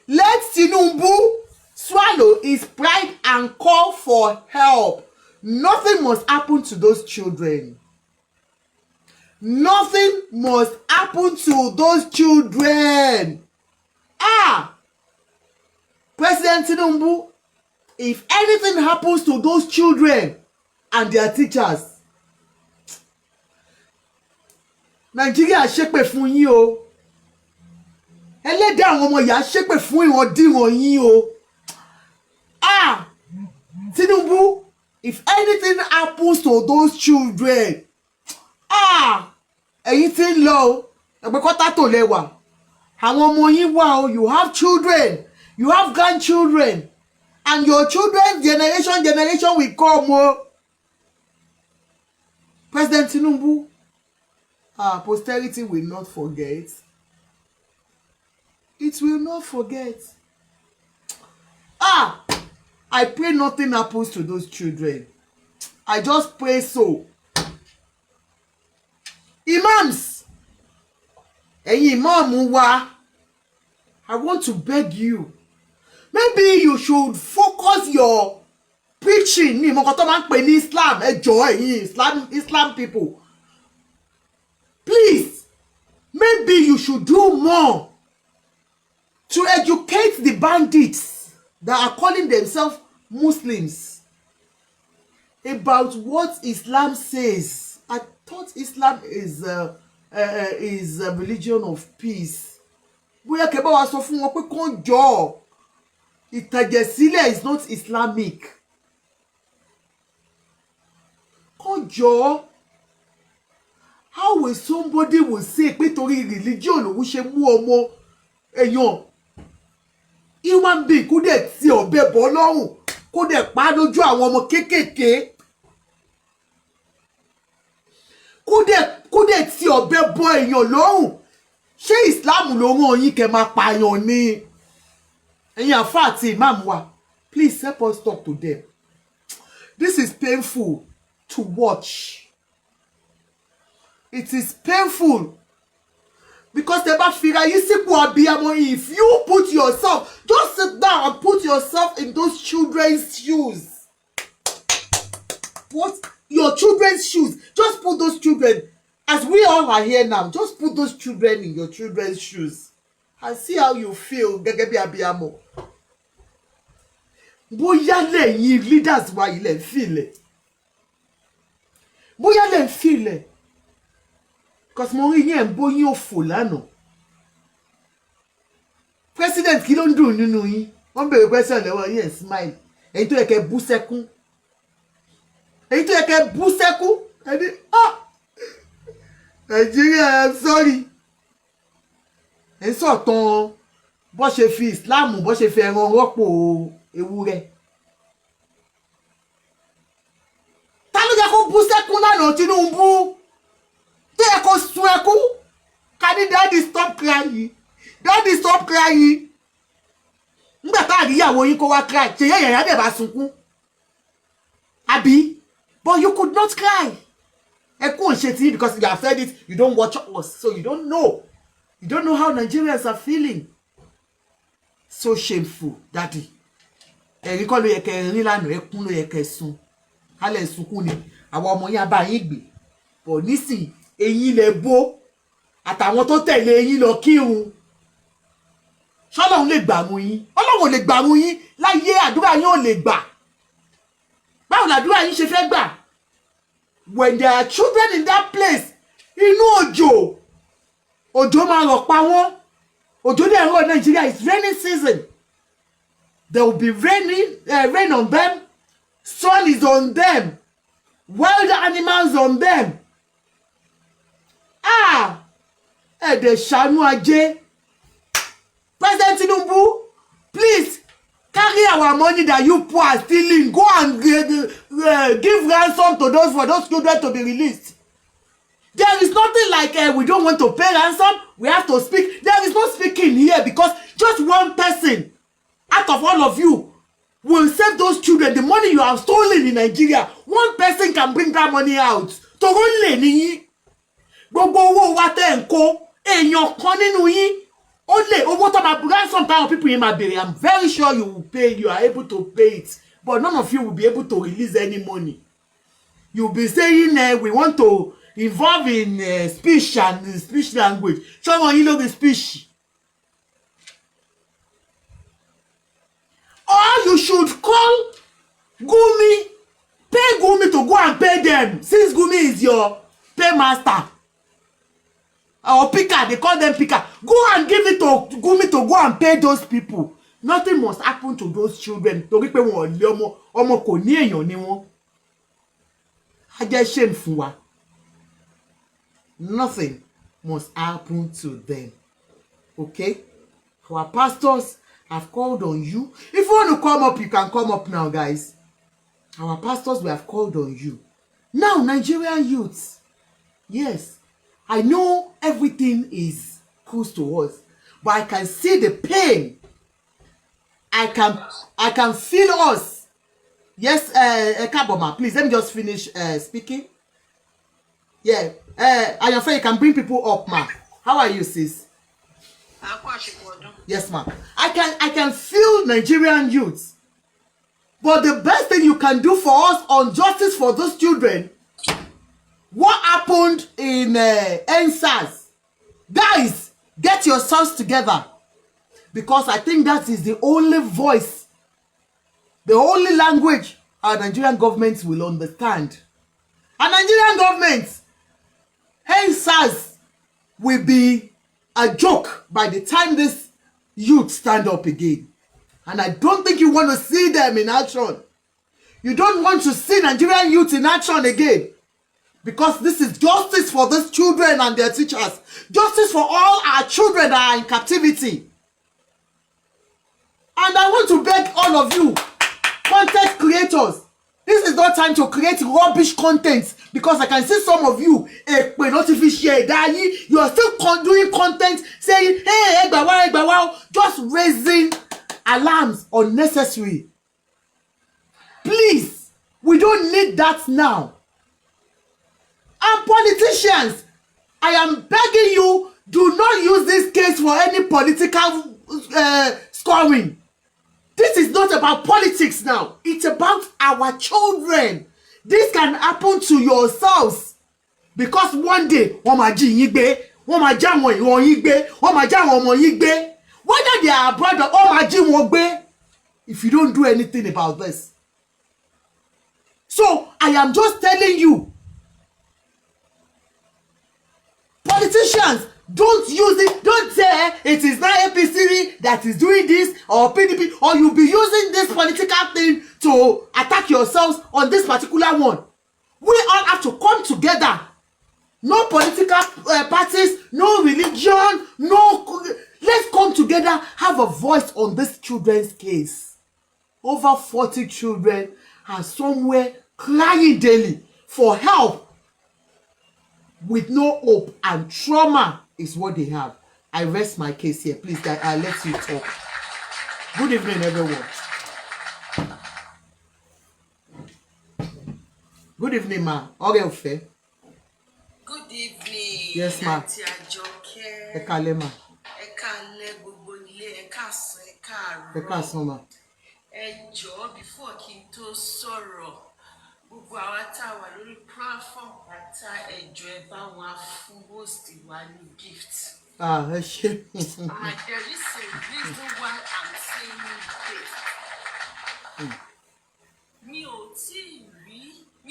Let Tinubu swallow his pride and call for help. Nothing must happen to those children. Nothing must happen to those children. President Tinubu, if anything happens to those children and their teachers, Nigeria ṣépè fún yín o. Ẹlẹ́dàá àwọn ọmọ ìyá ṣépè fún ìwọ̀ndíwọ̀n yín o. Tinubu, if anything happens to those children, ẹ̀yin tí ń lọ o, ẹ̀pẹ́ kọ́tà tó lẹ́wà. Àwọn ọmọ yín wà o, you have children, you have grandchildren, and your children's generation will come o. President Tinubu, posterity will not forget. It will not forget. I pray nothing happens to those children. I just pray so. Imams, ẹ̀yin imam wa, I want to beg you. Maybe you should focus your preaching ní ìmọ̀kàn tó máa ń pè ní Islam. Ẹ jọ̀ọ́ ẹ̀yin Islam people. Please, maybe you should do more to educate the bandits that are calling themselves Muslims about what Islam says. I thought Islam is a religion of peace. Bóyá kẹ́ bá wa sọ fún wọn pé kán jọ. Ìtàjẹ̀sílẹ̀ is not Islamic. Kán jọ. How will somebody will say pé torí religion òun ṣe mú ọmọ èèyàn human being kó dẹ̀ ti ọ̀bẹ bọ́ lọ́rùn kó dẹ̀ pa lójú àwọn ọmọ kéékèèké kó dẹ̀ ti ọ̀bẹ bọ́ èèyàn lọ́rùn? Ṣé Islam ló rán yín kẹ́ máa pààyàn ni? Ẹ̀yin àfáà àti imam wa, please help us talk to them. This is painful to watch. It is painful because tẹ́ bá fira yín sípò abiyamọ, if you put yourself, just sit down and put yourself in those children's shoes. What? Your children's shoes. Just put those children, as we all are here now, just put those children in your children's shoes and see how you feel gẹ́gẹ́ bí abiyamọ. Bóyá lẹ́yìn leaders wa yìí lẹ́ ń fìlẹ̀. Bóyá lẹ́ ń fìlẹ̀. Because mo rí yín ẹ̀ ń bóyín òfò lánàá. President kí ló ń dùn nínú yín? Wọ́n bèrè question lọ́wọ́ yín ẹ̀ smile. Èyí tó yẹ kẹ́ bú sẹ́kún. Èyí tó yẹ kẹ́ bú sẹ́kún. Ẹni Nigeria, I'm sorry. Ẹ ń sọ̀tàn bó ṣe fi Islam bó ṣe fi ẹran rọ́pò ewúrẹ́. Ta ló yẹ kó bú sẹ́kún lánàá Tinubu? Tó yẹ kó sun ẹkún? Can daddy stop crying? Daddy stop crying. Nígbà tá àríyàwó yín kó wá cry, ṣe yẹ́ yẹ̀yà dẹ̀ bá sunkún. Àbí? But you could not cry. Ẹkún ò ṣe tí because you have said it, you don't watch us, so you don't know. You don't know how Nigerians are feeling. So shameful, daddy. Ẹ̀rí kọ́ ló yẹ kẹ́ rí lánàá, ẹkún ló yẹ kẹ́ sun. Kálẹ̀ sunkún ni, àwọn ọmọ yín bá yín gbé. But nísìn, eyín lẹ bó, àtàwọn tó tẹ̀lé eyín lọ kírun. Ṣọ́lọ́run lè gbàmú yín. Ọlọ́run ò lè gbàmú yín. Láyé àdúrà yín ò lè gbà. Báwo làdúrà yín ṣe fẹ́ gbà? When there are children in that place, inú òjò máa rọ̀ pa wọ́n. Òjò dẹ̀ rọ̀ Nigeria, it's raining season. There will be rain on them. Sun is on them. Wild animals on them. Ẹ̀dẹ̀ ṣàánú ajé. President Tinubu, please carry our money that you poor are stealing. Go and give ransom to for those children to be released. There is nothing like we don't want to pay ransom. We have to speak. There is no speaking here because just one person out of all of you will save those children. The money you have stolen in Nigeria, one person can bring that money out. Toro lè ní yín. Gbogbo owó wa tẹ́ ń kó èèyàn kan nínú yín Only what am I some kind of people in my belly? I'm very sure you will pay. You are able to pay it, but none of you will be able to release any money. You'll be saying we want to involve in speech and speech language. Someone you know the speech. Or you should call Gumi, pay Gumi to go and pay them. Since Gumi is your paymaster or picker, they call them picker. Go and give it to Gumi to go and pay those people. Nothing must happen to those children. Torí pé wọ́n lé ọmọ kò ní èèyàn ni wọ́n. A jẹ́ shame fún wa. Nothing must happen to them. Okay? Our pastors have called on you. If you want to come up, you can come up now, guys. Our pastors, we have called on you. Now, Nigerian youths. Yes, I know everything is close to us, but I can see the pain. I can feel us. Yes, Kaboma, please, let me just finish speaking. Yeah, Ayanfe, you can bring people up, ma. How are you, sis? Yes, ma. I can feel Nigerian youths. But the best thing you can do for us on justice for those children, what happened in NSAS? Guys, get yourselves together. Because I think that is the only voice, the only language our Nigerian government will understand. And Nigerian government, NSAS will be a joke by the time this youth stand up again. And I don't think you want to see them in action. You don't want to see Nigerian youth in action again. Because this is justice for these children and their teachers. Justice for all our children that are in captivity. And I want to beg all of you, content creators, this is not time to create rubbish content, because I can see some of you, you are still doing content saying, hey, just raising alarms unnecessary. Please, we don't need that now. And politicians, I am begging you, do not use this case for any political scoring. This is not about politics now. It's about our children. This can happen to yourselves. Because one day, whether they are abroad, if you don't do anything about this. So, I am just telling you, politicians, don't use it. Don't say it is not APC that is doing this or PDP, or you'll be using this political thing to attack yourselves on this particular one. We all have to come together. No political parties, no religion, no. Let's come together, have a voice on this children's case. Over 40 children are somewhere crying daily for help, with no hope, and trauma is what they have. I rest my case here. Please, I'll let you talk. Good evening, everyone. Good evening, ma. Oreofe. Good evening. Yes, ma. Ẹ káalẹ́, ma. Ẹ káalẹ́ gbogbo ilé, ẹ káàsán, ẹ káàárọ̀. Ẹ káàsán, ma. Ẹ jọ̀ọ́, before kí n tó sọ̀rọ̀, gbogbo àwa tá a wà lórí platform pátá, ẹ jọ̀ọ́ ẹ bá wa fún host wa ní gift. Ẹ ṣé. And there is a reason why I'm saying this. Mi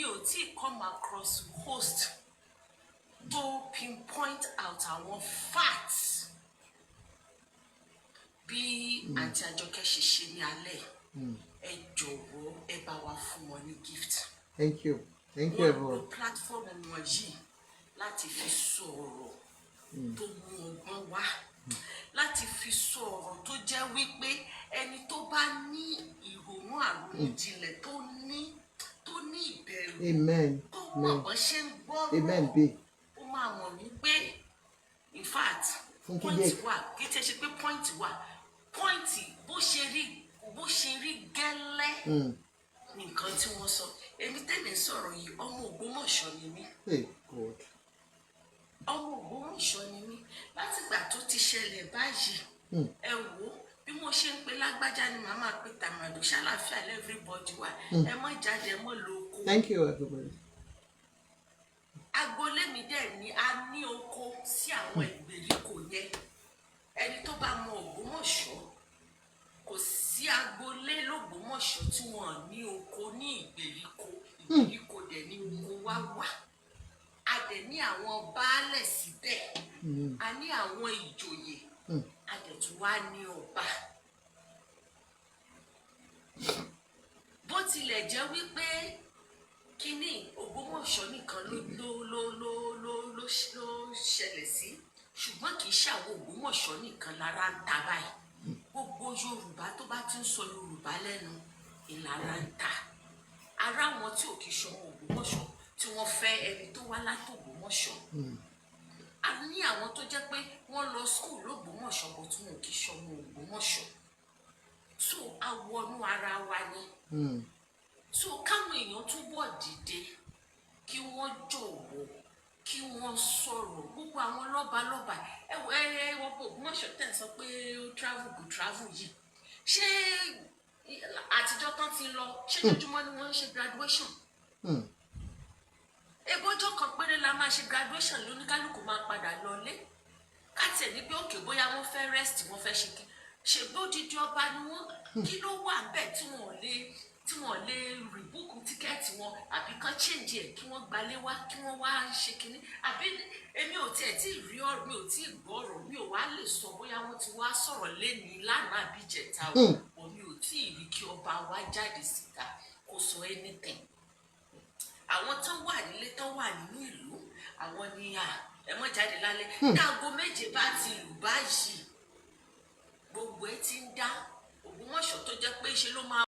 ò tí come across host to pinpoint out àwọn facts bí Aunty Àjọkẹ́ ṣe ṣe ní alẹ́. Ẹ jọ̀wọ́ ẹ bá wa fún wọn ní gift. Thank you. Thank you, everyone. Wọ́n lo platform wọ̀nyí láti fi sọ̀rọ̀ tó mú ọgbọ́n wá, láti fi sọ̀rọ̀ tó jẹ́ wípé ẹni tó bá ní ìrònú àròjinlẹ̀ tó ní ìbẹ̀rù. Amen. Tó mọ̀ bọ́ ṣe ń gbọ́rọ̀. Amen, be. Ó máa mọ̀ wípé in fact point wà kí tẹ́ ṣe pé point wà point bó ṣe rí gẹ́lẹ́ nǹkan tí wọ́n sọ. Èmi tẹ́lẹ̀ sọ̀rọ̀ yìí ọmọ Ògbómọ̀ṣọ́ ni mí. Hey God. Ọmọ Ògbómọ̀ṣọ́ ni mí. látìgbà tó ti ṣẹlẹ̀ báyìí ẹ wò ó bí mo ṣe ń pe lágbájá ni màá máa pe tàmàdù ṣàlàáfíà everybody wà ẹ mọ́ jáde ẹ mọ́ lọ oko. Thank you, everybody. Agboolé mi dẹ̀ ni a ní oko sí àwọn ìgbèríko yẹn ẹni tó bá mọ Ògbómọ̀ṣọ́ kò sí agboolé l'Ògbómọ̀ṣọ́ tí wọ́n ní oko ní ìgbèríko dẹ̀ ní oko wá wà a dẹ̀ ní àwọn baálẹ̀ síbẹ̀ a ní àwọn ìjòyè a dẹ̀ tún wá ní ọba bó tilẹ̀ jẹ́ wípé kíní Ògbómọ̀ṣọ́ nìkan ló ṣẹlẹ̀ sí ṣùgbọ́n kì í ṣàwọn Ògbómọ̀ṣọ́ nìkan lára ń ta báyìí gbogbo Yorùbá tó bá ti ń sọ Yorùbá lẹ́nu ìlara ń ta ara wọn tí ò kì í ṣọmọ Ògbómọ̀ṣọ́ tí wọ́n fẹ́ ẹni tó wá láti Ògbómọ̀ṣọ́ a ní àwọn tó jẹ́ pé wọ́n lọ skul l'Ògbómọ̀ṣọ́ bó tí wọn ò kì í ṣọmọ Ògbómọ̀ṣọ́ so awọnú ara wa ni so káwọn èèyàn túbọ̀ dìde kí wọ́n jọ̀wọ́ kí wọ́n sọ̀rọ̀ gbogbo àwọn lọ́balọ́ba wọ́n bò Ògbómọ̀ṣọ́ tẹ̀ sọ pé ó travel yìí ṣé àtijọ́ tán ti lọ ṣé lójúmọ́ ni wọ́n ń ṣe graduation ebójọ́ kan péré la máa ṣe graduation lóníkálùkù máa padà lọlé káàtì ẹ̀ ní pé òkè bóyá wọ́n fẹ́ rest wọ́n fẹ́ ṣe kí ṣe bódìdí ọba ni wọ́n kí ló wà bẹ́ẹ̀ tí wọ́n lè rìbúkù tíkẹ́ẹ̀tì wọn àbí kán change ẹ̀ kí wọ́n gbalé wá kí wọ́n wá ṣe kínní àbí èmi ò tiẹ̀ tí ì rí ọ̀rọ̀ mi ò tí ì gbọ́ ọ̀rọ̀ mi ò wá lè sọ bóyá wọ́n ti wá sọ̀rọ̀ lẹ́nìí lánàá àbí jẹ̀ta o mi ò tí ì rí kí ọba wa jáde síta kó sọ anything àwọn tán wà nílé tán wà nínú ìlú àwọn ni ẹ mọ́ jáde lálẹ́ dáago méje bá ti lù báyìí gbogbo ẹ ti ń dá Ògbómọ̀ṣọ́ tó jẹ́ pé ṣe ló máa